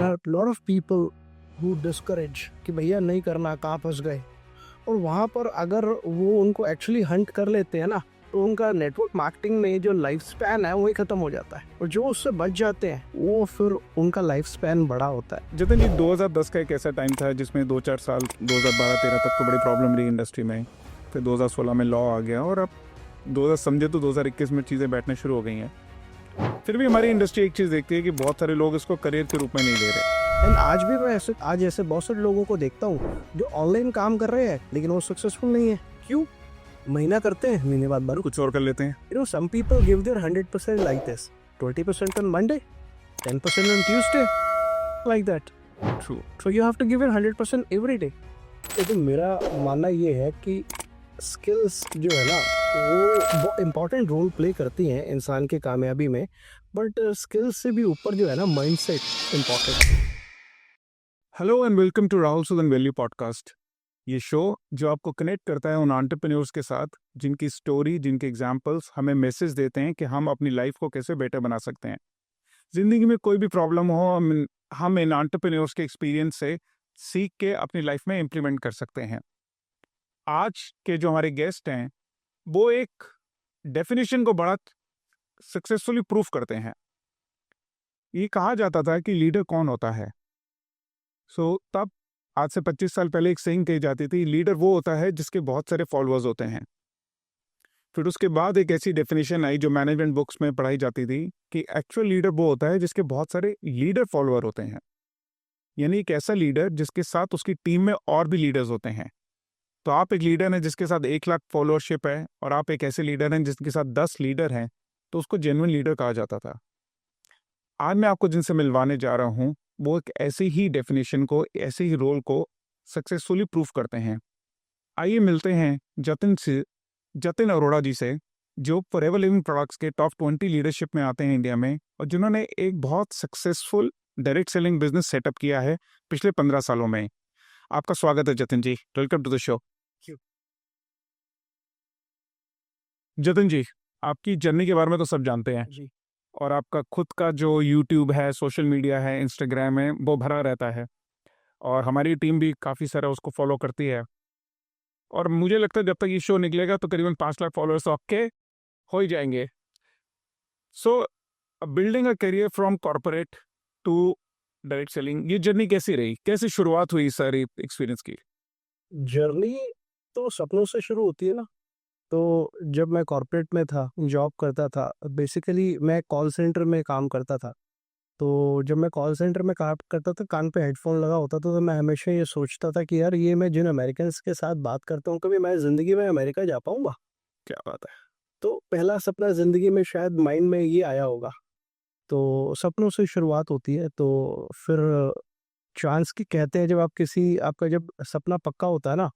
There are lot of people who discourage कि भैया नहीं करना, कहाँ फंस गए। और वहाँ पर अगर वो उनको एक्चुअली हंट कर लेते हैं ना, तो उनका नेटवर्क मार्केटिंग में जो लाइफ स्पैन है वही ख़त्म हो जाता है, और जो उससे बच जाते हैं वो फिर उनका लाइफ स्पैन बड़ा होता है। जतिन जी, 2010 का एक ऐसा टाइम था जिसमें 2-4 साल 2012-13 तक तो बड़ी प्रॉब्लम रही इंडस्ट्री में। फिर 2016 में लॉ आ गया और अब 2000 समझे तो 2021 में चीज़ें बैठने शुरू हो गई हैं। फिर भी हमारी इंडस्ट्री एक चीज़ देखती है कि बहुत सारे लोग इसको करियर के रूप में नहीं ले रहे। एंड आज भी मैं ऐसे बहुत सारे लोगों को देखता हूँ जो ऑनलाइन काम कर रहे हैं लेकिन वो सक्सेसफुल नहीं है। क्यों? महीना करते हैं, महीने बाद बार कुछ और कर लेते हैं। You know, some people give their 100% like this. 20% on Monday, 10% on Tuesday, like that. True. So you have to give it 100% every day. लेकिन मेरा मानना ये है कि स्किल्स जो है ना वो बहुत इम्पोर्टेंट रोल प्ले करती हैं इंसान के कामयाबी में, बट स्किल्स से भी ऊपर जो है ना माइंडसेट इम्पोर्टेंट है। Hello and welcome to Rahul Sudan value podcast. ये शो जो आपको कनेक्ट करता है उन एंटरप्रेन्योर्स के साथ जिनकी स्टोरी, जिनके एग्जांपल्स हमें मैसेज देते हैं कि हम अपनी लाइफ को कैसे बेटर बना सकते हैं। ज़िंदगी में कोई भी प्रॉब्लम हो, हम इन एंटरप्रेन्योर्स के एक्सपीरियंस से सीख के अपनी लाइफ में इम्प्लीमेंट कर सकते हैं। आज के जो हमारे गेस्ट हैं वो एक डेफिनेशन को बड़ा सक्सेसफुली प्रूफ करते हैं। ये कहा जाता था कि लीडर कौन होता है। तब आज से 25 साल पहले एक सेइंग कही जाती थी, लीडर वो होता है जिसके बहुत सारे फॉलोअर्स होते हैं। फिर उसके बाद एक ऐसी डेफिनेशन आई जो मैनेजमेंट बुक्स में पढ़ाई जाती थी कि एक्चुअल लीडर वो होता है जिसके बहुत सारे लीडर फॉलोअर होते हैं, यानी एक ऐसा लीडर जिसके साथ उसकी टीम में और भी लीडर्स होते हैं। तो आप एक लीडर हैं जिसके साथ 1 लाख फॉलोअरशिप है और आप एक ऐसे लीडर हैं जिसके साथ 10 लीडर हैं, तो उसको जेन्युइन लीडर कहा जाता था। आज मैं आपको जिनसे मिलवाने जा रहा हूँ वो एक ऐसी ही डेफिनेशन को, ऐसे ही रोल को सक्सेसफुली प्रूफ करते हैं। आइए मिलते हैं जतिन अरोड़ा जी से, जो फॉरएवर लिविंग प्रोडक्ट्स के टॉप 20 लीडरशिप में आते हैं इंडिया में, और जिन्होंने एक बहुत successful direct selling business setup किया है पिछले 15 सालों में। आपका स्वागत है Jatin ji, welcome to the show. Jatin ji, आपकी जर्नी के बारे में तो सब जानते हैं जी। और आपका खुद का जो यूट्यूब है, सोशल मीडिया है, इंस्टाग्राम है, वो भरा रहता है और हमारी टीम भी काफ़ी सारा उसको फॉलो करती है। और मुझे लगता है जब तक ये शो निकलेगा तो करीबन 5 लाख फॉलोअर्स तो आपके हो ही जाएंगे। Building a career from corporate to direct selling, ये जर्नी कैसी रही, कैसे शुरुआत हुई सारी एक्सपीरियंस की? जर्नी तो सपनों से शुरू होती है ना। तो जब मैं कॉर्पोरेट में था, जॉब करता था, बेसिकली मैं कॉल सेंटर में काम करता था। तो जब मैं कॉल सेंटर में काम करता था, कान पे हेडफोन लगा होता था, तो मैं हमेशा ये सोचता था कि यार ये मैं जिन अमेरिकन्स के साथ बात करता हूँ, कभी मैं ज़िंदगी में अमेरिका जा पाऊँगा? क्या बात है। तो पहला सपना ज़िंदगी में शायद माइंड में ये आया होगा। तो सपनों से शुरुआत होती है, तो फिर चांस की कहते हैं, जब आपका जब सपना पक्का होता है ना,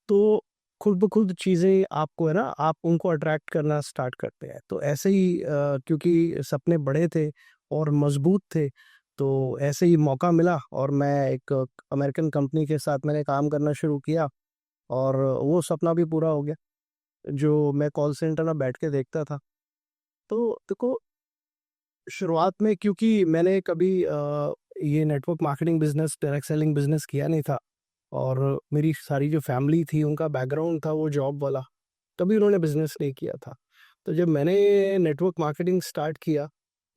तो खुद ब खुद चीज़ें आपको है ना, आप उनको अट्रैक्ट करना स्टार्ट करते हैं। तो ऐसे ही क्योंकि सपने बड़े थे और मज़बूत थे, तो ऐसे ही मौका मिला और मैं एक अमेरिकन कंपनी के साथ मैंने काम करना शुरू किया, और वो सपना भी पूरा हो गया, जो मैं कॉल सेंटर में बैठ के देखता था। तो देखो, शुरुआत में क्योंकि मैंने कभी ये network marketing business, direct selling business किया नहीं था, और मेरी सारी जो फैमिली थी उनका बैकग्राउंड था वो जॉब वाला, तभी उन्होंने बिज़नेस नहीं किया था। तो जब मैंने नेटवर्क मार्केटिंग स्टार्ट किया,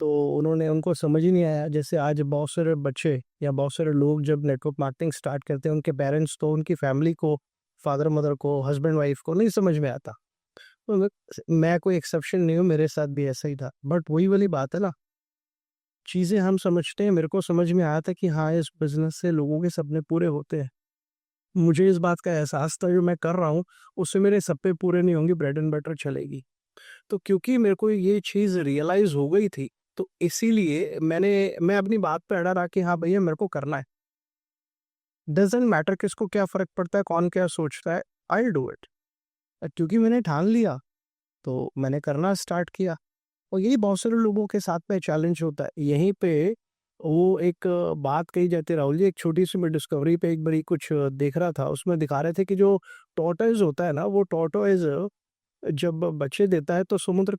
तो उनको समझ ही नहीं आया। जैसे आज बहुत सारे बच्चे या बहुत सारे लोग जब नेटवर्क मार्केटिंग स्टार्ट करते हैं, उनके पेरेंट्स तो उनकी फैमिली को, फादर मदर को, हस्बैंड वाइफ को नहीं समझ में आता। तो मैं कोई एक्सेप्शन नहीं हूँ, मेरे साथ भी ऐसा ही था। बट वही वाली बात है ना, चीज़ें हम समझते हैं, मेरे को समझ में आया था कि हाँ, इस बिज़नेस से लोगों के सपने पूरे होते हैं। मुझे इस बात का एहसास था, जो मैं कर रहा हूँ उससे मेरे सपने पूरे नहीं होंगे, ब्रेड एंड बटर चलेगी। तो क्योंकि मेरे को ये चीज़ रियलाइज़ हो गई थी, तो इसीलिए मैं अपनी बात पे अड़ा रहा कि हाँ भैया, मेरे को करना है। डज़न्ट मैटर किसको क्या फ़र्क पड़ता है, कौन क्या सोचता है, आई विल डू इट। क्योंकि मैंने ठान लिया, तो मैंने करना स्टार्ट किया। और यही बहुत सारे लोगों के साथ में चैलेंज होता है। यहीं पे वो एक बात कही जाती है राहुल जी, एक छोटी-सी मैं डिस्कवरी पे एक बारी कुछ देख रहा था, उसमें दिखा रहे थे कि जो टॉर्टोइज़ होता है ना, वो टॉर्टोइज़ जब बच्चे देता है, तो समुद्र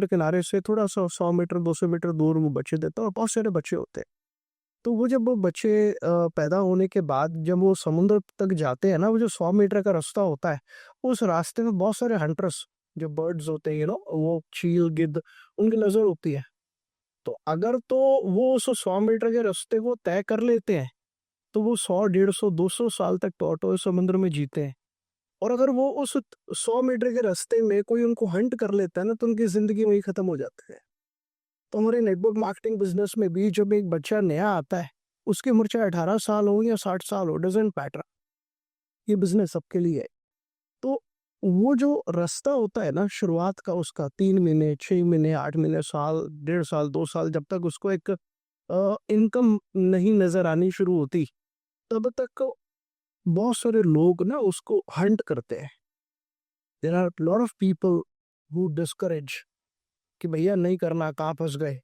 किनारे से थोड़ा-सा 100 मीटर, 200 मीटर दूर वो बच्चे देता है, और बहुत सारे बच्चे होते हैं। तो वो जब वो बच्चे पैदा होने के बाद जब वो समुद्र तक जाते हैं ना, वो जो 100 मीटर का रास्ता होता है, उस रास्ते में बहुत सारे हंटर्स जो बर्ड्स होते हैं, वो चील, गिद्ध, उनकी नज़र होती है। तो अगर तो वो उस 100 मीटर के रास्ते को तय कर लेते हैं, तो वो 100, 150, 200 साल तक टॉर्टोइस समुद्र में जीते हैं। और अगर वो उस 100 मीटर के रास्ते में कोई उनको हंट कर लेता है ना, तो उनकी ज़िंदगी वहीं खत्म हो जाती है। तो हमारे नेटवर्क मार्केटिंग बिजनेस में भी जब एक बच्चा नया आता है, उसकी उम्र चाहे 18 साल हो या 60 साल हो, डजेंट मैटर, ये बिजनेस सबके लिए है। तो वो जो रास्ता होता है ना शुरुआत का, उसका 3 महीने, 6 महीने, 8 महीने, साल, 1.5 साल, 2 साल, जब तक उसको एक इनकम नहीं नजर आनी शुरू होती, तब तक बहुत सारे लोग ना उसको हंट करते हैं। There are lot of people who discourage कि भैया नहीं करना, कहाँ फंस गए।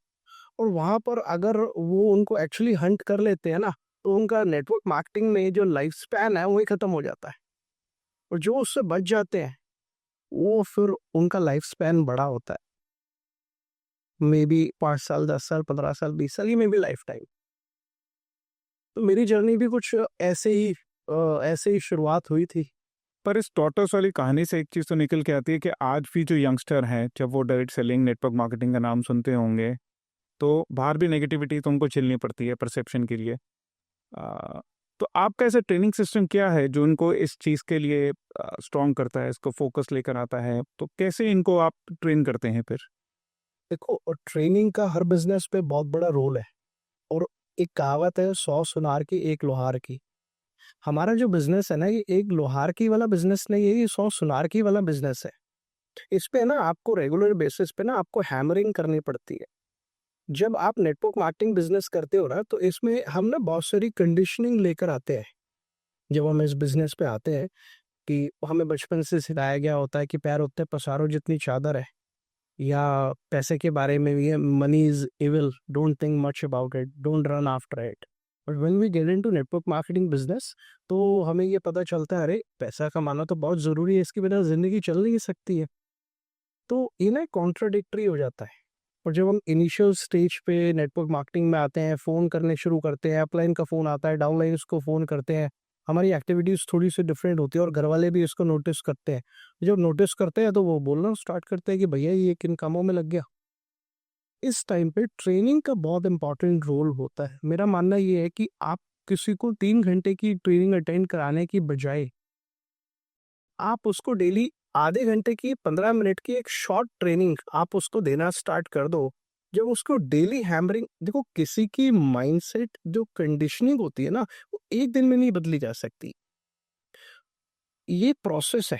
और वहाँ पर अगर वो उनको एक्चुअली हंट कर लेते हैं ना, तो उनका नेटवर्क मार्केटिंग में जो लाइफ स्पैन है वही खत्म हो जाता है। और जो उससे बच जाते हैं, वो फिर उनका लाइफ स्पैन बड़ा होता है, मे बी 5 साल, 10 साल, 15 साल, 20 साल, ये मे बी लाइफ टाइम। तो मेरी जर्नी भी कुछ ऐसे ही शुरुआत हुई थी। पर इस टॉर्टोइस वाली कहानी से एक चीज़ तो निकल के आती है कि आज भी जो यंगस्टर हैं, जब वो डायरेक्ट सेलिंग, नेटवर्क मार्केटिंग का नाम सुनते होंगे, तो बाहर भी नेगेटिविटी तो उनको झेलनी पड़ती है परसेप्शन के लिए। आ, तो आपका ऐसा ट्रेनिंग सिस्टम क्या है जो इनको इस चीज़ के लिए स्ट्रॉन्ग करता है, इसको फोकस लेकर आता है? तो कैसे इनको आप ट्रेन करते हैं फिर? देखो, और ट्रेनिंग का हर बिजनेस पे बहुत बड़ा रोल है। और एक कहावत है, 100 सुनार की, एक लोहार की। हमारा जो बिजनेस है ना, ये एक लोहार की वाला बिजनेस नहीं है, ये 100 सुनार की वाला बिजनेस है। इस पे ना आपको रेगुलर बेसिस पे ना आपको हैमरिंग करनी पड़ती है। जब आप नेटवर्क मार्केटिंग बिजनेस करते हो ना, तो इसमें हम ना बहुत सारी कंडीशनिंग लेकर आते हैं। जब हम इस बिजनेस पे आते हैं, कि हमें बचपन से सिखाया गया होता है कि पैर उतने पसारो जितनी चादर है, या पैसे के बारे में भी है, money is evil, don't think much about it, don't run after it. But when we get into network marketing business, तो हमें ये पता चलता है, अरे पैसा कमाना तो बहुत ज़रूरी है, इसके बिना ज़िंदगी चल नहीं सकती है। तो ये ना कॉन्ट्राडिक्टरी हो जाता है। और जब हम इनिशियल स्टेज पे नेटवर्क मार्केटिंग में आते हैं, फ़ोन करने शुरू करते हैं, अपलाइन का फ़ोन आता है, डाउनलाइन उसको फ़ोन करते हैं, हमारी एक्टिविटीज़ थोड़ी सी डिफरेंट होती है और घर वाले भी इसको नोटिस करते हैं। जब नोटिस करते हैं तो वो बोलना स्टार्ट करते हैं कि भैया ये किन कामों में लग गया। इस टाइम पे ट्रेनिंग का बहुत इंपॉर्टेंट रोल होता है। मेरा मानना ये है कि आप किसी को 3 घंटे की ट्रेनिंग अटेंड कराने की बजाय, आप उसको डेली आधे घंटे की, 15 मिनट की एक शॉर्ट ट्रेनिंग आप उसको देना स्टार्ट कर दो। जब उसको डेली हैमरिंग, देखो किसी की माइंडसेट जो कंडीशनिंग होती है ना, वो एक दिन में नहीं बदली जा सकती। ये प्रोसेस है।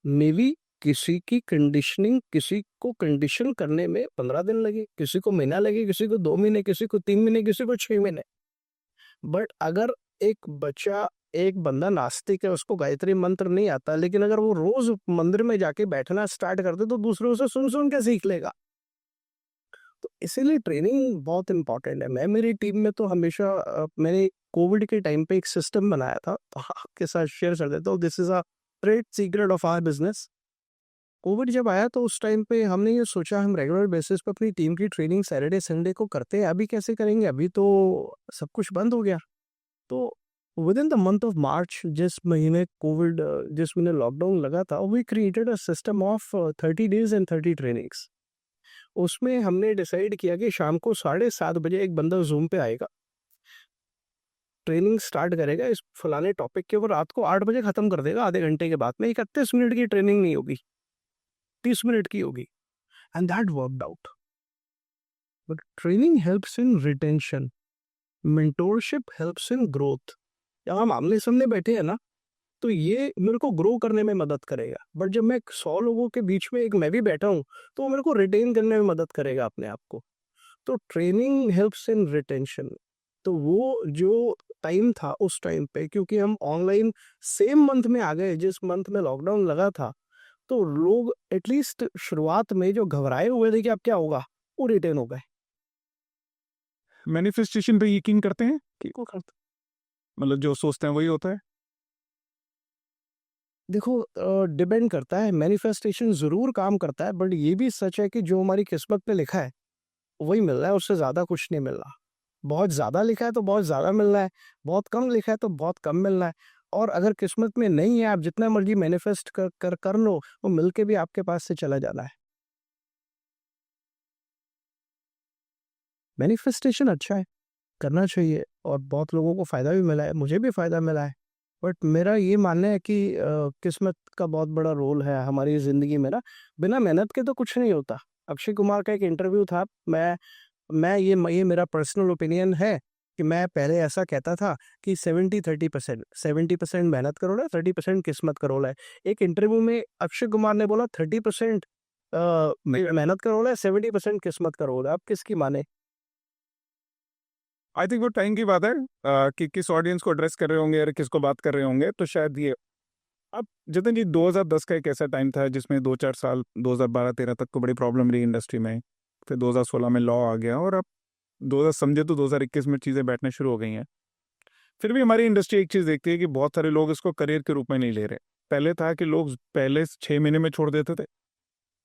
मे बी किसी की कंडीशनिंग, किसी को कंडीशन करने में 15 दिन लगे, किसी को महीना लगे, किसी को 2 महीने, किसी को 3 महीने, किसी को 6 महीने। बट अगर एक बच्चा, एक बंदा नास्तिक है, उसको गायत्री मंत्र नहीं आता, लेकिन अगर वो रोज मंदिर में जाके बैठना स्टार्ट कर दे, तो दूसरों से सुन सुन के सीख लेगा। तो इसीलिए ट्रेनिंग बहुत इंपॉर्टेंट है। मैं मेरी टीम में तो हमेशा मैंने कोविड के टाइम पे एक सिस्टम बनाया था, तो आपके साथ शेयर कर देता हूँ। This is a trade secret of our business. COVID जब आया तो उस टाइम पे हमने ये सोचा, हम रेगुलर बेसिस पे अपनी टीम की ट्रेनिंग सैटरडे संडे को करते हैं, अभी कैसे करेंगे, अभी तो सब कुछ बंद हो गया। तो within the month of March, जिस महीने लॉकडाउन लगा था, we created a system of 30 days and 30 trainings. उसमें हमने डिसाइड किया कि शाम को 7:30 बजे एक बंदा जूम पे आएगा, ट्रेनिंग स्टार्ट करेगा इस फलाने टॉपिक के ऊपर, रात को 8 बजे खत्म कर देगा, आधे घंटे के बाद में। 31 मिनट की ट्रेनिंग नहीं होगी, 30 मिनट की होगी। And that worked out. But training helps in retention, mentorship helps in growth. जब हम आमने सामने बैठे हैं ना, तो ये मेरे को ग्रो करने में मदद करेगा। बट जब मैं 100 लोगों के बीच में एक मैं भी बैठा हूँ, तो वो मेरे को रिटेन करने में मदद करेगा अपने आप को। तो ट्रेनिंग हेल्प्स इन रिटेंशन। तो वो जो टाइम था उस टाइम पे, क्योंकि हम ऑनलाइन सेम मंथ में आ गए जिस मंथ में लॉकडाउन लगा था, तो लोग एटलीस्ट शुरुआत में जो घबराए हुए थे कि अब क्या होगा, वो रिटेन हो गए। मैनिफेस्टेशन पे यकीन करते हैं कि को करते, मतलब जो सोचते हैं वही होता है? देखो डिपेंड करता है, मैनिफेस्टेशन जरूर काम करता है, बट ये भी सच है कि जो हमारी किस्मत पे लिखा है वही मिल रहा है, उससे ज्यादा कुछ नहीं मिल रहा। बहुत ज़्यादा लिखा है तो बहुत ज़्यादा मिलना है, बहुत कम लिखा है तो बहुत कम मिलना है। और अगर किस्मत में नहीं है, आप जितना मर्ज़ी मैनिफेस्ट कर लो, वो मिल के भी आपके पास से चला जाना है। मैनिफेस्टेशन अच्छा है, करना चाहिए और बहुत लोगों को फ़ायदा भी मिला है, मुझे भी फ़ायदा मिला है। बट मेरा ये मानना है कि किस्मत का बहुत बड़ा रोल है हमारी ज़िंदगी में ना, बिना मेहनत के तो कुछ नहीं होता। अक्षय कुमार का एक इंटरव्यू था, ये मेरा पर्सनल ओपिनियन है कि मैं पहले ऐसा कहता था कि 70-30%, 70% मेहनत का रोल है, 30% किस्मत का रोल है। एक इंटरव्यू में अक्षय कुमार ने बोला 30% मेहनत का रोल है, 70% किस्मत का रोल है। आप किसकी माने? आई थिंक वो टाइम की बात है कि किस ऑडियंस को एड्रेस कर रहे होंगे और किसको बात कर रहे होंगे, तो शायद ये अब जतिन जी 2010 का एक ऐसा टाइम था जिसमें 2-4 साल 2012-13 तक को बड़ी प्रॉब्लम रही इंडस्ट्री में। फिर 2016 में लॉ आ गया और अब 2000 समझे तो 2021 में चीज़ें बैठने शुरू हो गई हैं। फिर भी हमारी इंडस्ट्री एक चीज़ देखती है कि बहुत सारे लोग इसको करियर के रूप में नहीं ले रहे। पहले था कि लोग पहले 6 महीने में छोड़ देते थे।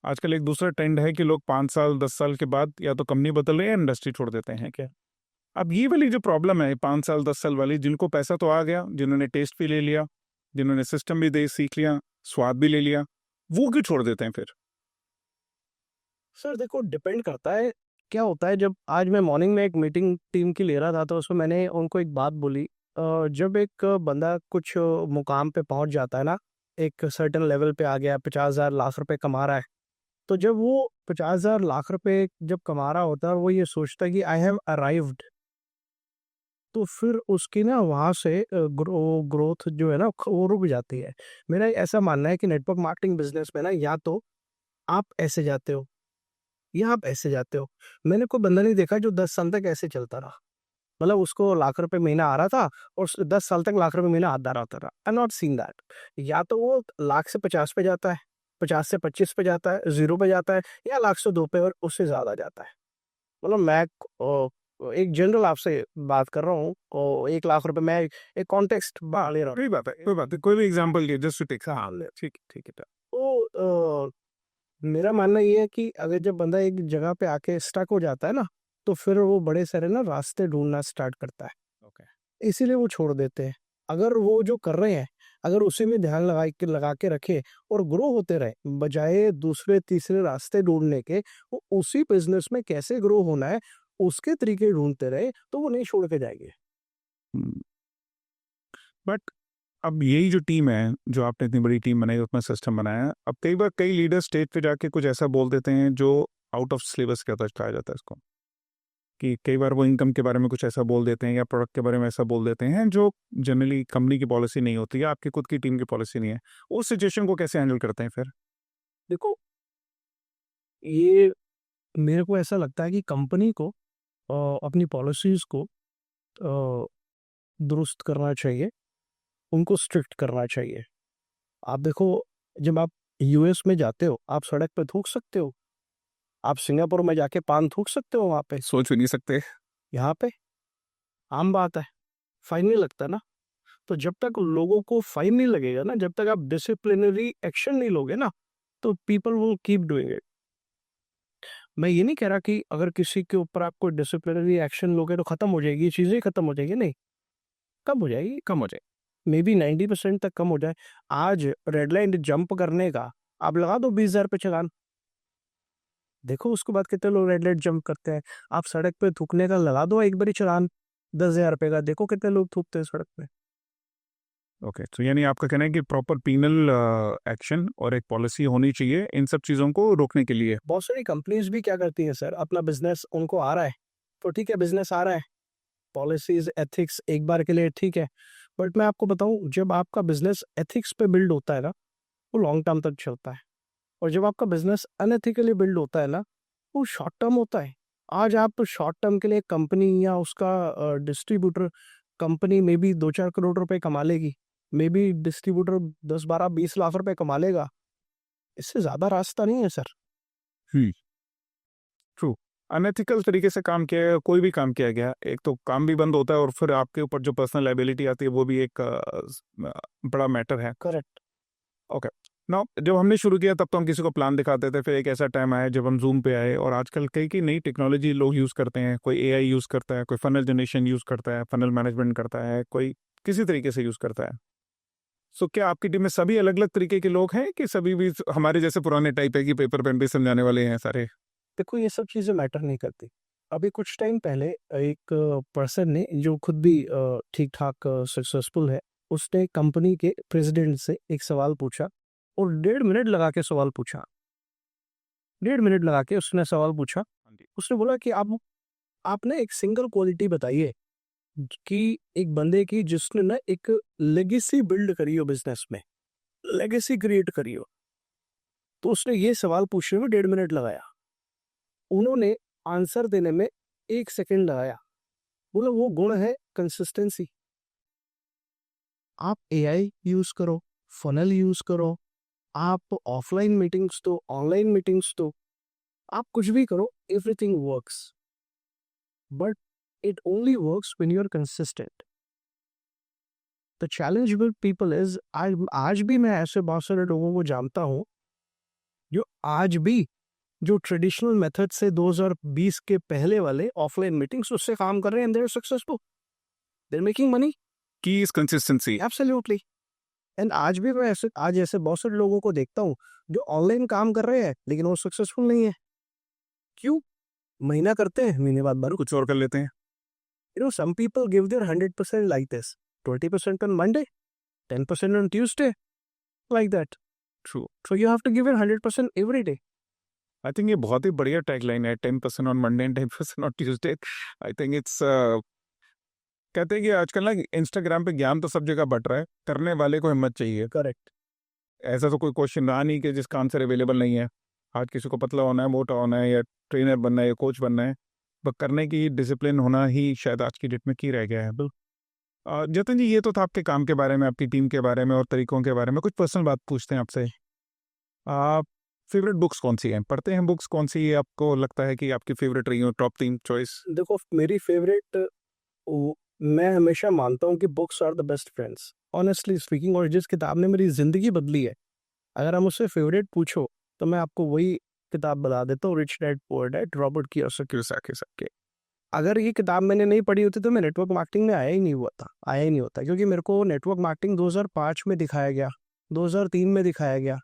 आजकल एक दूसरा ट्रेंड है कि लोग 5 साल 10 साल के बाद या तो कंपनी बदल रहे हैं या इंडस्ट्री छोड़ देते हैं क्या। अब ये वाली जो प्रॉब्लम है 5 साल 10 साल वाली, जिनको पैसा तो आ गया, जिन्होंने टेस्ट भी ले लिया, जिन्होंने सिस्टम भी दे सीख लिया, स्वाद भी ले लिया, वो क्यों छोड़ देते हैं फिर? सर देखो, डिपेंड करता है, क्या होता है जब आज मैं मॉर्निंग में एक मीटिंग टीम की ले रहा था तो उसमें मैंने उनको एक बात बोली। जब एक बंदा कुछ मुकाम पे पहुंच जाता है ना, एक सर्टेन लेवल पे आ गया, 50,000 लाख रुपए कमा रहा है, तो जब वो 50,000 लाख रुपए जब कमा रहा होता है और वो ये सोचता है कि आई हैव अराइव्ड, तो फिर उसकी ना वहाँ से ग्रोथ जो है ना वो रुक जाती है। मेरा ऐसा मानना है कि नेटवर्क मार्केटिंग बिजनेस में ना, या तो आप ऐसे जाते हो या आप ऐसे जाते हो। मैंने कोई बंदा नहीं देखा जो 10 साल तक ऐसे चलता रहा। मतलब उसको लाख रुपए महीना आ रहा था और 10 साल तक लाख रुपए महीना आता रहा था। आई नॉट सीन दैट। या तो वो लाख से 50 पे जाता है, 50 से 25 पे जाता है, 0 पे जाता है, या लाख से 2 पे और उससे ज्यादा जाता है। मतलब मैं एक जनरल आपसे बात कर रहा हूँ और 1 लाख रुपए मैं एक कॉन्टेक्स्ट ले रहा हूँ। कोई बात है, कोई भी एग्जाम्पल ये जस्ट टू टेक। हाँ, ठीक ठीक है। तो मेरा मानना ये है कि अगर जब बंदा एक जगह पे आके स्टक हो जाता है ना, तो फिर वो बड़े सारे ना रास्ते ढूंढना स्टार्ट करता है, ओके। इसीलिए वो छोड़ देते हैं। अगर वो जो कर रहे हैं, अगर उसी में ध्यान लगा के रखे और ग्रो होते रहे, बजाय दूसरे तीसरे रास्ते ढूंढने के, वो उसी बिजनेस में कैसे ग्रो होना है उसके तरीके ढूंढते रहे, तो वो नहीं छोड़ के जाएंगे। बट अब यही जो टीम है, जो आपने इतनी बड़ी टीम बनाई, उसमें सिस्टम बनाया, अब कई बार कई लीडर स्टेज पे जाके कुछ ऐसा बोल देते हैं जो आउट ऑफ सिलेबस कहता कहा जाता है इसको, कि कई बार वो इनकम के बारे में कुछ ऐसा बोल देते हैं या प्रोडक्ट के बारे में ऐसा बोल देते हैं जो जनरली कंपनी की पॉलिसी नहीं होती या आपकी खुद की टीम की पॉलिसी नहीं है। उस सिचुएशन को कैसे हैंडल करते हैं फिर? देखो, ये मेरे को ऐसा लगता है कि कंपनी को अपनी पॉलिसीज को दुरुस्त करना चाहिए, उनको स्ट्रिक्ट करना चाहिए। आप देखो, जब आप यूएस में जाते हो, आप सड़क पे थूक सकते हो, आप सिंगापुर में जाके पान थूक सकते हो वहाँ पे। सोच भी नहीं सकते। यहाँ पे आम बात है, फाइन नहीं लगता ना। तो जब तक लोगों को फाइन नहीं लगेगा ना, जब तक आप डिसिप्लिनरी एक्शन नहीं लोगे ना, तो people will keep doing it. मैं ये नहीं कह रहा कि अगर किसी के ऊपर आप कोई डिसिप्लिनरी एक्शन लोगे तो खत्म हो जाएगी, चीजें खत्म हो जाएगी, नहीं। कब हो जाएगी? कम हो जाएगी, मे बी 90% तक कम हो जाए। आज रेड लाइन जंप करने का आप लगा दो 20,000 पे चलान, देखो उसके बाद कितने लोग रेड लाइट जंप करते हैं। आप सड़क पे थूकने का लगा दो एक बारी चलान 10,000 रुपए का, देखो कितने लोग थूकते हैं सड़क पे। ओके, तो यानी आपका कहना है कि प्रॉपर पीनल एक्शन और एक पॉलिसी होनी चाहिए इन सब चीज़ों को रोकने के लिए। बहुत सारी कंपनीज भी क्या करती है सर, अपना बिजनेस उनको आ रहा है तो ठीक है, बिजनेस आ रहा है, पॉलिसीज एथिक्स एक बार के लिए ठीक है। बट मैं आपको बताऊं, जब आपका बिजनेस एथिक्स पे बिल्ड होता है ना, वो लॉन्ग टर्म तक चलता है। और जब आपका बिजनेस अनएथिकली बिल्ड होता है ना, वो शॉर्ट टर्म होता है। आज आप तो शॉर्ट टर्म के लिए कंपनी या उसका डिस्ट्रीब्यूटर, कंपनी में भी 2-4 करोड़ रुपए कमा लेगी, मे बी डिस्ट्रीब्यूटर 10-12-20 लाख रुपए कमा लेगा, इससे ज्यादा रास्ता नहीं है सर। हम्म। ट्रू। अनएथिकल तरीके से काम किया गया, कोई भी काम किया गया, एक तो काम भी बंद होता है और फिर आपके ऊपर जो पर्सनल लाइबिलिटी आती है वो भी एक बड़ा मैटर है। करेक्ट। ओके। ना जब हमने शुरू किया तब तो हम किसी को प्लान दिखाते थे, फिर एक ऐसा टाइम आया जब हम जूम पे आए, और आजकल कई कई नई टेक्नोलॉजी लोग यूज़ करते हैं। कोई एआई यूज़ करता है, कोई फनल जनरेशन यूज़ करता है, फनल मैनेजमेंट करता है, कोई किसी तरीके से यूज़ करता है। सो क्या आपकी टीम में सभी अलग अलग तरीके के लोग हैं, कि सभी भी हमारे जैसे पुराने टाइप है कि पेपर पेन पे समझाने वाले हैं सारे? देखो ये सब चीज़ें मैटर नहीं करती। अभी कुछ टाइम पहले एक पर्सन ने जो खुद भी ठीक ठाक सक्सेसफुल है, उसने कंपनी के प्रेसिडेंट से एक सवाल पूछा और 1.5 मिनट लगा के सवाल पूछा। 1.5 मिनट लगा के उसने सवाल पूछा। हाँ जी। उसने बोला कि आप ना एक सिंगल क्वालिटी बताइए कि एक बंदे की जिसने ना एक लेगेसी बिल्ड करी हो बिजनेस में, लेगेसी क्रिएट करी हो। तो उसने ये सवाल पूछने में 1.5 मिनट लगाया। उन्होंने आंसर देने में 1 सेकंड लगाया। बोला वो गुण है कंसिस्टेंसी। आप एआई यूज़ करो, फनल यूज़ करो, आप ऑफलाइन मीटिंग्स दो, ऑनलाइन मीटिंग्स दो, आप कुछ भी करो, everything works. But it only works when you are consistent. The challenge with people is आज भी मैं ऐसे बहुत सारे लोगों को जानता हूँ जो आज भी जो ट्रेडिशनल मेथड से 2020 के पहले वाले ऑफलाइन मीटिंग्स उससे काम कर रहे हैं and they are successful, they are making money. Key is consistency. Absolutely. And आज भी मैं ऐसे बहुत सारे लोगों को देखता हूँ जो ऑनलाइन काम कर रहे हैं लेकिन वो सक्सेसफुल नहीं है। क्यों? महीना करते हैं, महीने बाद बंद। कुछ और कर लेते हैं। Some people give their 100% like this, 20% on Monday, 10% on Tuesday, like that. True. So you have to give your 100% every day. I think ये बहुत ही बढ़िया टैगलाइन है, 10% on Monday and 10% on Tuesday. I think it's कहते हैं कि आजकल ना इंस्टाग्राम पे ज्ञान तो सब जगह बट रहा है, करने वाले को हिम्मत चाहिए। Correct. ऐसा तो कोई क्वेश्चन रहा नहीं कि जिसका आंसर अवेलेबल नहीं है। आज किसी को पतला होना है, मोटा होना है, या ट्रेनर बनना है, या कोच बनना है, बस करने की डिसिप्लिन होना ही शायद आज की डेट में की रह गया है। जतन जी, ये तो था आपके काम के बारे में, आपकी टीम के बारे में और तरीकों के बारे में। कुछ पर्सनल बात पूछते हैं आपसे। आप फेवरेट बुक्स कौन सी हैं, पढ़ते हैं बुक्स कौन सी आपको लगता है कि आपकी फेवरेट रही हो, टॉप 3 चॉइस? देखो मेरी फेवरेट, मैं हमेशा मानता हूँ कि books are the best friends, honestly speaking. और जिस किताब ने मेरी जिंदगी बदली है, अगर हम उससे फेवरेट पूछो तो मैं आपको वही किताब बता देता हूँ, rich dad poor dad, Robert Kiyosaki साहब के। अगर ये किताब मैंने नहीं पढ़ी होती तो मैं नेटवर्क मार्केटिंग में आया ही नहीं होता, क्योंकि मेरे को नेटवर्क मार्केटिंग 2005 में दिखाया गया, 2003 में दिखाया गया,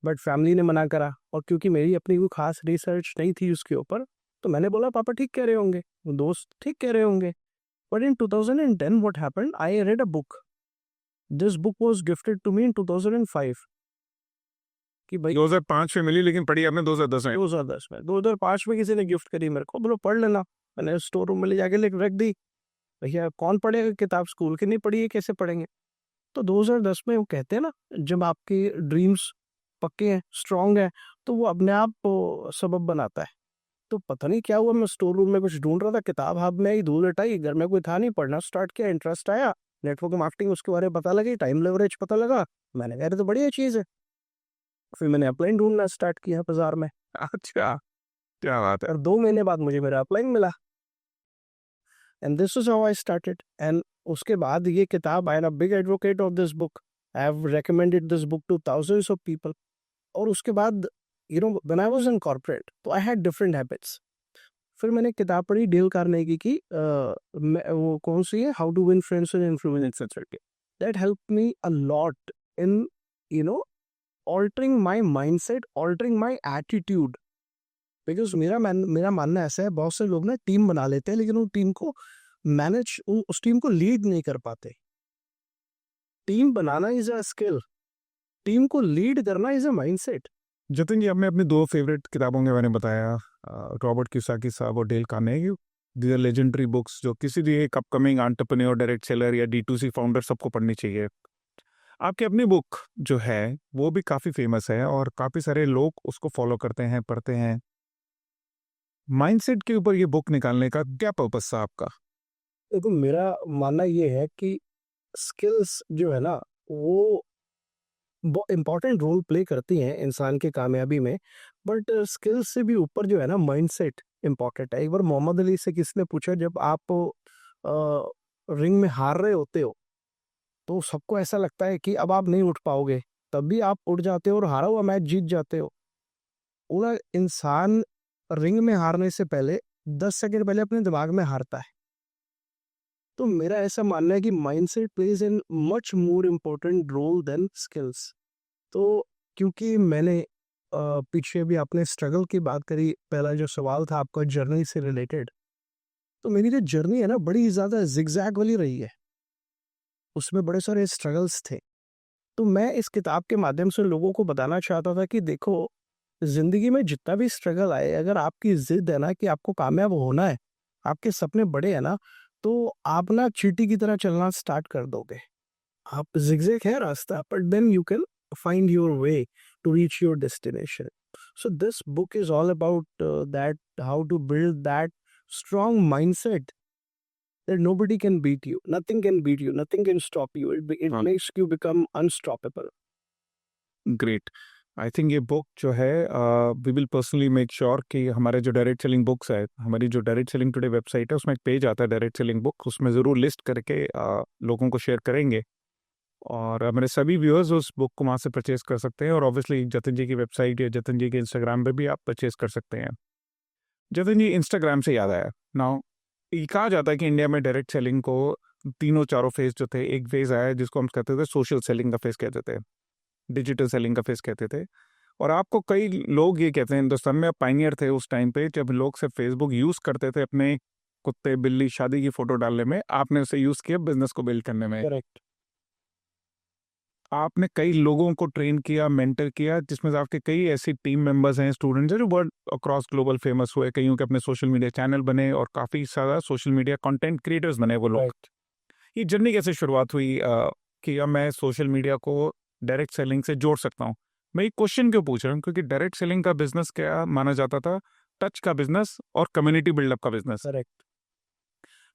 बट फैमिली ने मना करा। और क्योंकि मेरी अपनी कोई खास रिसर्च नहीं थी उसके ऊपर, तो मैंने बोला पापा ठीक कह रहे होंगे, दोस्त ठीक कह रहे होंगे। But in 2010 what happened, I read a book, this book was gifted to me in 2005। कि भाई 2005 में मिली, लेकिन पढ़ी आपने 2010 में। 2010 में, 2005 में किसी ने गिफ्ट करी मेरे को, बोलो पढ़ लेना। मैंने स्टोर रूम में ले जाके रख दी। भैया कौन पढ़ेगा किताब, स्कूल की नहीं पढ़ी है, कैसे पढ़ेंगे। तो 2010 में वो कहते हैं ना, जब आपके ड्रीम्स पक्के हैं, स्ट्रांग है, तो वो अपने आप सबब बनाता है। तो पता नहीं क्या हुआ, मैं स्टोर रूम में कुछ ढूंढ रहा था, किताब हाथ में आई, धूल हटाई, घर में कोई था नहीं, पढ़ना स्टार्ट किया, इंटरेस्ट आया, नेटवर्क मार्केटिंग उसके बारे में पता लगी, टाइम लेवरेज पता लगा। मैंने कहा तो बढ़िया चीज़ है। फिर मैंने अपलाइन ढूंढना स्टार्ट किया बाजार में, अच्छा, क्या बात है। और 2 महीने बाद मुझे मेरा अपलाइन मिला। And this is how I started. And उसके बाद ये किताब, I am a big advocate of this book, I have recommended this book two thousands of people. और उसके बाद when I was in corporate, तो आई हैड डिफरेंट हैबिट्स। फिर मैंने किताब पढ़ी डेल कार्नेगी की, वो कौन सी है, how to win friends and influencers करके। That help me a lot in altering my mindset, altering my attitude. Because मेरा मानना ऐसा है, बहुत से लोग ना टीम बना लेते हैं लेकिन वो टीम को मैनेज, उस टीम को लीड नहीं कर पाते। Team banana is a skill, team को लीड करना इज अ माइंडसेट। जतिन जी, आपने अपनी 2 फेवरेट किताबों के बारे में बताया, रॉबर्ट कियोसाकी साहब और Dale Carnegie. These are legendary books जो किसी भी एक अपकमिंग एंटरप्रेन्योर, डायरेक्ट सेलर या D2C फाउंडर सबको पढ़नी चाहिए। आपकी अपनी बुक जो है वो भी काफ़ी फेमस है और काफ़ी सारे लोग उसको फॉलो करते हैं, पढ़ते हैं। माइंडसेट के ऊपर ये बुक निकालने का क्या पर्पस था आपका? देखो मेरा मानना ये है कि स्किल्स जो है ना, वो बहुत इंपॉर्टेंट रोल प्ले करती हैं इंसान की कामयाबी में। बट स्किल्स से भी ऊपर जो है ना, माइंडसेट इम्पॉर्टेंट है। एक बार मोहम्मद अली से किसी ने पूछा, जब आप रिंग में हार रहे होते हो तो सबको ऐसा लगता है कि अब आप नहीं उठ पाओगे, तब भी आप उठ जाते हो और हारा हुआ मैच जीत जाते हो। पूरा इंसान रिंग में हारने से पहले 10 सेकंड पहले अपने दिमाग में हारता है। तो मेरा ऐसा मानना है कि mindset plays an much more important role than skills. तो क्योंकि मैंने पीछे भी आपने स्ट्रगल की बात करी, पहला जो सवाल था आपका जर्नी से रिलेटेड, तो मेरी जो जर्नी है ना बड़ी ज़्यादा जिगजैग वाली रही है, उसमें बड़े सारे स्ट्रगल्स थे। तो मैं इस किताब के माध्यम से लोगों को बताना चाहता था कि देखो, ज़िंदगी में जितना भी स्ट्रगल आए, अगर आपकी ज़िद है ना कि आपको कामयाब होना है, आपके सपने बड़े हैं ना, तो आप ना चींटी की तरह चलना स्टार्ट कर दोगे। आप zigzag है रास्ता, but then you can find your way to reach your destination. So this book is all about that, how to build that strong mindset that nobody can beat you, nothing can beat you, nothing can stop you. It हाँ। makes you become unstoppable. Great. I think ये book जो है, we will personally make sure कि हमारे जो direct selling books है, हमारी जो डायरेक्ट सेलिंग टुडे वेबसाइट है, उसमें एक पेज आता है डायरेक्ट सेलिंग बुक, उसमें ज़रूर लिस्ट करके लोगों को शेयर करेंगे। और मेरे सभी व्यूअर्स उस बुक को वहाँ से परचेज कर सकते हैं। और ऑब्वियसली जतिन जी की वेबसाइट या जतिन जी के इंस्टाग्राम पे भी आप परचेज कर सकते हैं। जतिन जी, इंस्टाग्राम से याद आया, नाउ ये कहा जाता है कि इंडिया में डायरेक्ट सेलिंग को तीनों चारों फेज जो थे, एक फेज आया जिसको हम कहते थे सोशल सेलिंग का फेज कहते थे, डिजिटल सेलिंग का फेज कहते थे। और आपको कई लोग ये कहते हैं, हिंदुस्तान में आप पाइनियर थे उस टाइम पे जब लोग सिर्फ फेसबुक यूज़ करते थे अपने कुत्ते बिल्ली शादी की फोटो डालने में, आपने उसे यूज़ किया बिजनेस को बिल्ड करने में। Correct. आपने कई लोगों को ट्रेन किया, मेंटर किया, जिसमें से आपके कई ऐसी टीम मेंबर्स हैं, स्टूडेंट्स हैं जो वर्ल्ड अक्रॉस ग्लोबल फेमस हुए, कईयों के अपने सोशल मीडिया चैनल बने और काफ़ी सारा सोशल मीडिया कंटेंट क्रिएटर्स बने वो लोग। Right. ये जर्नी कैसे शुरुआत हुई कि अब मैं सोशल मीडिया को डायरेक्ट सेलिंग से जोड़ सकता हूँ? मैं ये क्वेश्चन क्यों पूछ रहा हूँ, क्योंकि डायरेक्ट सेलिंग का बिजनेस क्या माना जाता था? टच का बिजनेस और कम्युनिटी बिल्डअप का बिजनेस। Correct.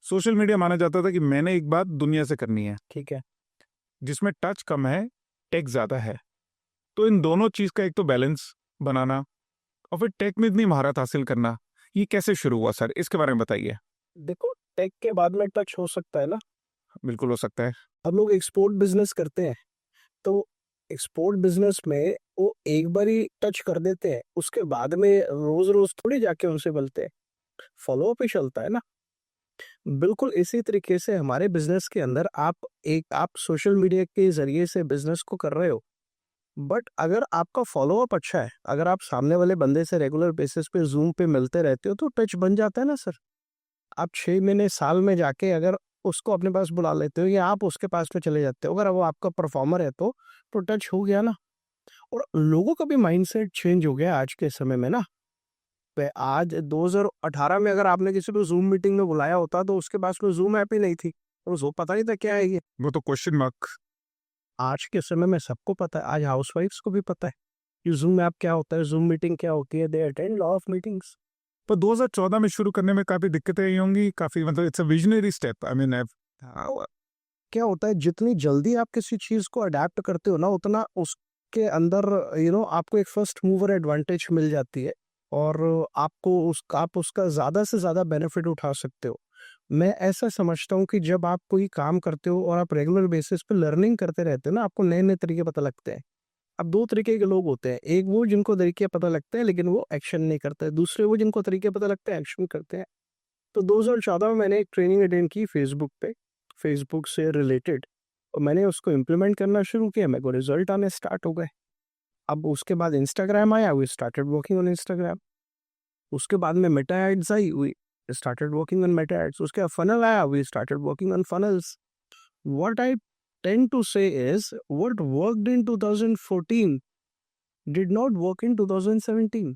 सोशल मीडिया माना जाता था कि मैंने एक बात दुनिया से करनी है, ठीक है। जिसमें टच कम है, टेक ज़्यादा है। तो इन दोनों चीज़ का एक तो बैलेंस बनाना और फिर टेक में इतनी महारत हासिल करना, ये कैसे शुरू हुआ सर? इसके बारे में बताइए। देखो, टेक के बाद में टच हो सकता है ना। बिल्कुल हो सकता है। हम लोग एक्सपोर्ट बिजनेस करते हैं, तो एक्सपोर्ट बिजनेस में वो एक बार ही टच कर देते हैं, उसके बाद में रोज रोज थोड़ी जाके उनसे बोलते हैं, फॉलो अप ही चलता है ना। बिल्कुल इसी तरीके से हमारे बिजनेस के अंदर आप सोशल मीडिया के जरिए से बिजनेस को कर रहे हो, बट अगर आपका फॉलो अप अच्छा है, अगर आप सामने वाले बंदे से रेगुलर बेसिस पे जूम पे मिलते रहते हो, तो टच बन जाता है ना सर। आप 6 महीने साल में जाके अगर उसको अपने पास बुला लेते हो या आप उसके पास में चले जाते हो, अगर वो आपका परफॉर्मर है तो टच हो गया ना। और लोगों का भी माइंडसेट चेंज हो गया आज के समय में ना। आज 2018 में अगर आपने किसी को जूम मीटिंग में बुलाया होता तो उसके पास में जूम ऐप ही नहीं थी, और उसको पता नहीं था क्या है ये। वो तो क्वेश्चन मार्क। आज के समय में सबको पता है, आज हाउसवाइफ्स को भी पता है कि जूम ऐप क्या होता है, जूम मीटिंग क्या होती है। They attend lot of meetings. पर 2014 में शुरू करने में काफ़ी दिक्कतें आई होंगी, काफ़ी मतलब it's a visionary step. I mean क्या होता है, जितनी जल्दी आप किसी चीज को अडेप्ट करते हो ना, उतना उसके अंदर आपको एक फर्स्ट मूवर एडवांटेज मिल जाती है, और आप उसका ज्यादा से ज्यादा बेनिफिट उठा सकते हो। मैं ऐसा समझता हूँ कि जब आप कोई काम करते हो और आप रेगुलर बेसिस पे लर्निंग करते रहते हो ना, आपको नए नए तरीके पता लगते हैं। अब दो तरीके के लोग होते हैं, एक वो जिनको तरीके पता लगते हैं लेकिन वो एक्शन नहीं करते, दूसरे वो जिनको तरीके पता लगते हैं एक्शन करते हैं। तो 2014 में मैंने एक ट्रेनिंग अटेंड की फेसबुक पे, फेसबुक से रिलेटेड, और मैंने उसको इम्प्लीमेंट करना शुरू किया, मेरे को रिजल्ट आने स्टार्ट हो गए। अब उसके बाद इंस्टाग्राम आया, we started working on Instagram. उसके बाद में मेटा एड्स आई, we started working on Meta ads. उसके बाद फनल आया, we started working on funnels. What I tend to say is, what worked in 2014 did not work in 2017.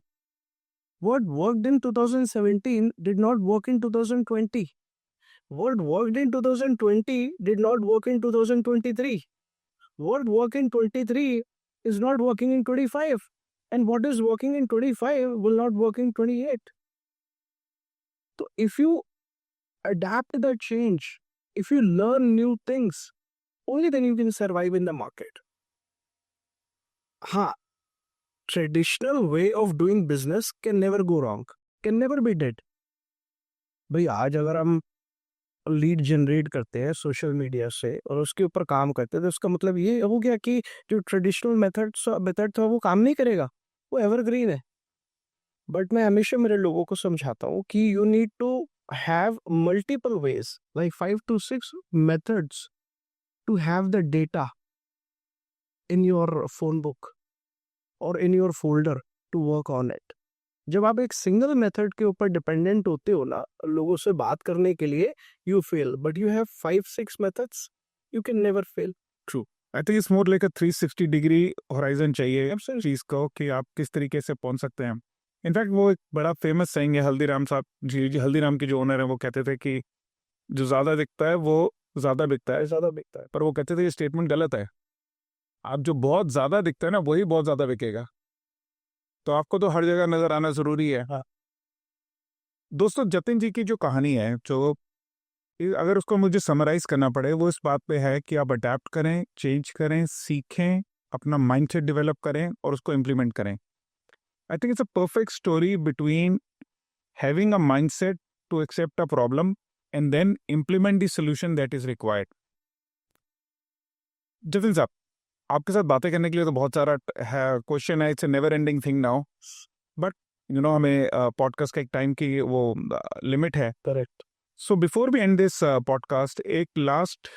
What worked in 2017 did not work in 2020. What worked in 2020 did not work in 2023. What worked in 23 is not working in 25. And what is working in 25 will not work in 28. So if you adapt the change, if you learn new things, only then you can survive in the market. हाँ, traditional way of doing business can never go wrong, can never be dead. भाई आज अगर हम lead generate करते हैं social media से और उसके ऊपर काम करते हैं, तो उसका मतलब ये हो गया कि जो ट्रेडिशनल मेथड था वो काम नहीं करेगा, वो एवरग्रीन है। बट मैं हमेशा मेरे लोगों को समझाता हूँ कि you need to have multiple ways, like 5 to 6 methods to have the data in your phone book और in your folder to work on it. जब आप एक सिंगल मेथड के ऊपर डिपेंडेंट होते हो ना लोगों से बात करने के लिए, you fail, but you have 5 6 methods, you can never fail. True. I think it's more like a 360 degree horizon चाहिए Absolutely. चीज को कि आप किस तरीके से पहुंच सकते हैं। इनफैक्ट वो एक बड़ा फेमस saying है, हल्दीराम साहब जी हल्दीराम के जो ओनर है वो कहते थे कि जो ज्यादा दिखता है वो ज्यादा बिकता है, ज्यादा बिकता है। पर वो कहते थे ये स्टेटमेंट गलत है। आप जो बहुत ज्यादा दिखता है ना वही बहुत ज्यादा बिकेगा, तो आपको तो हर जगह नजर आना जरूरी है। हाँ। दोस्तों जतिन जी की जो कहानी है, जो अगर उसको मुझे समराइज करना पड़े, वो इस बात पे है कि आप अडेप्ट करें, चेंज करें, सीखें, अपना माइंडसेट डेवलप करें और उसको इम्प्लीमेंट करें। I think it's a perfect story between having a mindset to accept a problem and then implement the solution that is required. Jatin साहब, आपके साथ बातें करने के लिए तो बहुत सारा है, क्वेश्चन है, it's a never ending thing now, but हमें पॉडकास्ट का एक टाइम की वो लिमिट है। Correct. So before we end this podcast, एक लास्ट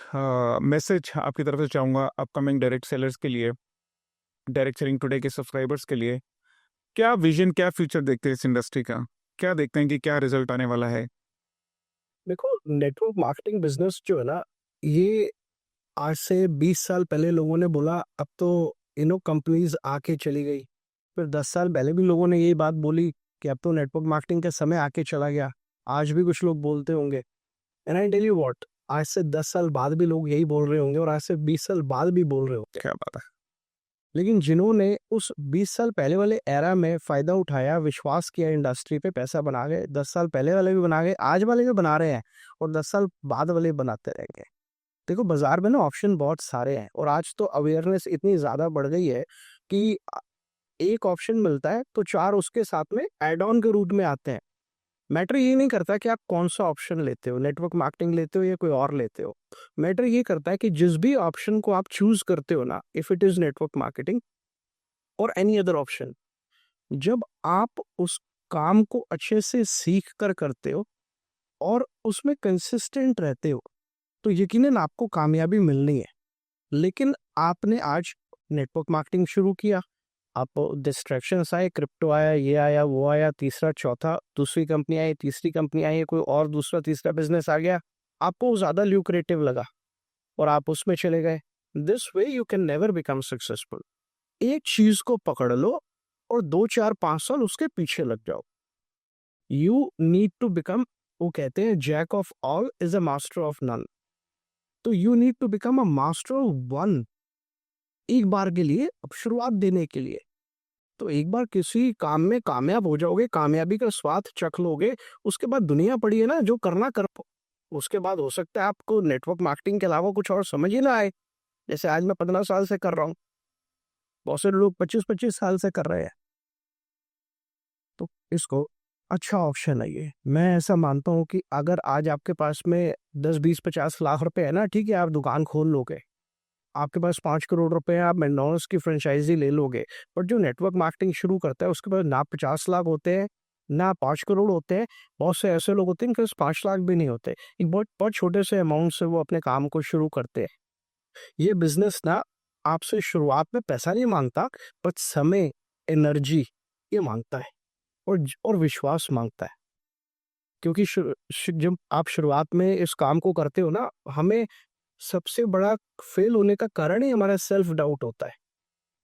मैसेज आपकी तरफ से चाहूँगा अपकमिंग डायरेक्ट सेलर्स के लिए, डायरेक्ट सेलिंग टुडे के सब्सक्राइबर्स के लिए। क्या विजन, क्या फ्यूचर देखते हैं इस इंडस्ट्री का? क्या देखते हैं कि क्या रिजल्ट आने वाला है? देखो, नेटवर्क मार्केटिंग बिजनेस जो है ना, ये आज से 20 साल पहले लोगों ने बोला, अब तो कंपनीज आके चली गई। फिर 10 साल पहले भी लोगों ने यही बात बोली कि अब तो नेटवर्क मार्केटिंग का समय आके चला गया। आज भी कुछ लोग बोलते होंगे। And I tell you what, आज से 10 साल बाद भी लोग यही बोल रहे होंगे और आज से 20 साल बाद भी बोल रहे होंगे। क्या बात है। लेकिन जिन्होंने उस 20 साल पहले वाले एरा में फायदा उठाया, विश्वास किया इंडस्ट्री पे, पैसा बना गए, 10 साल पहले वाले भी बना गए, आज वाले भी बना रहे हैं और 10 साल बाद वाले भी बनाते रहेंगे। देखो, बाजार में ना ऑप्शन बहुत सारे हैं और आज तो अवेयरनेस इतनी ज्यादा बढ़ गई है कि एक ऑप्शन मिलता है तो 4 उसके साथ में एड ऑन के रूट में आते हैं। मैटर ये नहीं करता कि आप कौन सा ऑप्शन लेते हो, नेटवर्क मार्केटिंग लेते हो या कोई और लेते हो। मैटर ये करता है कि जिस भी ऑप्शन को आप चूज करते हो ना, if it is network marketing और एनी अदर ऑप्शन, जब आप उस काम को अच्छे से सीख कर करते हो और उसमें कंसिस्टेंट रहते हो, तो यकीनन आपको कामयाबी मिलनी है। लेकिन आपने आज नेटवर्क मार्केटिंग शुरू किया, आप डिस्ट्रैक्शंस आए, क्रिप्टो आया, ये आया, वो आया, तीसरा चौथा दूसरी कंपनी आई, तीसरी कंपनी आई, कोई और दूसरा तीसरा बिजनेस आ गया, आपको ज्यादा ल्यूक्रेटिव लगा और आप उसमें चले गए। This way you can never become successful. एक चीज को पकड़ लो और 2 4 5 साल उसके पीछे लग जाओ। यू नीड टू बिकम, वो कहते हैं jack of all is a master of none. तो you need to become a master of one. एक बार के लिए अब शुरुआत देने के लिए, तो एक बार किसी काम में कामयाब हो जाओगे, कामयाबी का स्वाद चख लोगे, उसके बाद दुनिया पड़ी है ना, जो करना कर। उसके बाद हो सकता है आपको नेटवर्क मार्केटिंग के अलावा कुछ और समझ ही ना आए। जैसे आज मैं 15 साल से कर रहा हूँ, बहुत से लोग 25 साल से कर रहे हैं। तो इसको अच्छा ऑप्शन है ये। मैं ऐसा मानता हूँ कि अगर आज आपके पास में 10 20 50 लाख रुपए है ना, ठीक है, आप दुकान खोल लोगे। आपके पास 5 करोड़ रुपए है, आप मैकडॉनल्ड्स की फ्रेंचाइजी ले लोगे। बट जो नेटवर्क मार्केटिंग शुरू करता है उसके पास ना 50 लाख होते हैं, ना 5 करोड़ होते हैं। बहुत से ऐसे लोग होते हैं जिनके पास 5 लाख भी नहीं होते। एक बहुत बहुत छोटे से अमाउंट से वो अपने काम को शुरू करते हैं। ये बिजनेस ना आपसे शुरुआत में पैसा नहीं मांगता, बट समय, एनर्जी ये मांगता है और विश्वास मांगता है। क्योंकि जब आप शुरुआत में इस काम को करते हो ना, हमें सबसे बड़ा फेल होने का कारण ही हमारा सेल्फ डाउट होता है।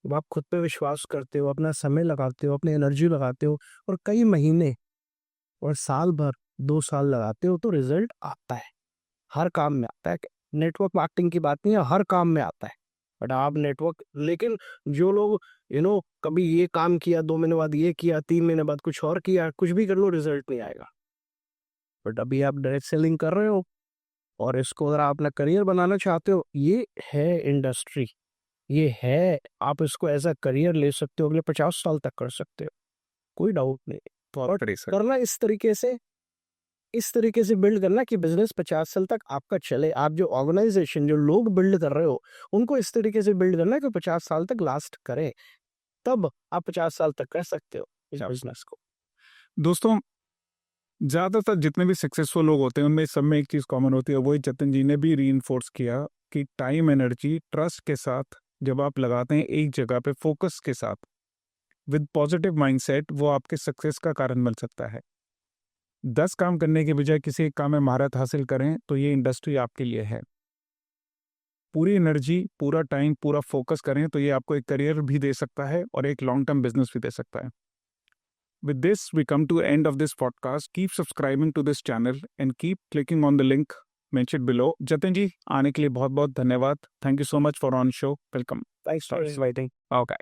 जब आप खुद पे विश्वास करते हो, अपना समय लगाते हो, अपनी एनर्जी लगाते हो और कई महीने और साल भर, 2 साल लगाते हो, तो रिजल्ट आता है। हर काम में आता है। नेटवर्क मार्केटिंग की बात नहीं है, हर काम में आता है। बट आप नेटवर्क, लेकिन जो लोग कभी ये काम किया, 2 महीने बाद ये किया, 3 महीने बाद कुछ और किया, कुछ भी कर लो, रिजल्ट नहीं आएगा। बट अभी आप डायरेक्ट सेलिंग कर रहे हो और इसको अगर आप अपना करियर बनाना चाहते हो, ये है इंडस्ट्री, ये है, आप इसको एज अ करियर ले सकते हो, अगले 50 साल तक कर सकते हो, कोई डाउट नहीं। बहुत और कड़ी सर। करना इस तरीके से इस तरीके से बिल्ड करना कि बिजनेस 50 साल तक आपका चले। आप जो ऑर्गेनाइजेशन, जो लोग बिल्ड कर रहे हो, उनको इस तरीके से बिल्ड करना है कि 50 साल तक लास्ट करे, तब आप 50 साल तक कर सकते हो इस बिजनेस को। दोस्तों, ज़्यादातर जितने भी सक्सेसफुल लोग होते हैं उनमें सब में एक चीज़ कॉमन होती है, वही जतिन जी ने भी रीइंफोर्स किया कि टाइम, एनर्जी, ट्रस्ट के साथ जब आप लगाते हैं एक जगह पे फोकस के साथ विद पॉजिटिव माइंडसेट, वो आपके सक्सेस का कारण बन सकता है। 10 काम करने के बजाय किसी एक काम में महारत हासिल करें तो ये इंडस्ट्री आपके लिए है। पूरी एनर्जी, पूरा टाइम, पूरा फोकस करें तो ये आपको एक करियर भी दे सकता है और एक लॉन्ग टर्म बिजनेस भी दे सकता है। With this, we come to the end of this podcast. Keep subscribing to this channel and keep clicking on the link mentioned below. Jatin ji, आने के लिए बहुत बहुत धन्यवाद. Thank you so much for on show. Welcome. Thanks for inviting. Okay.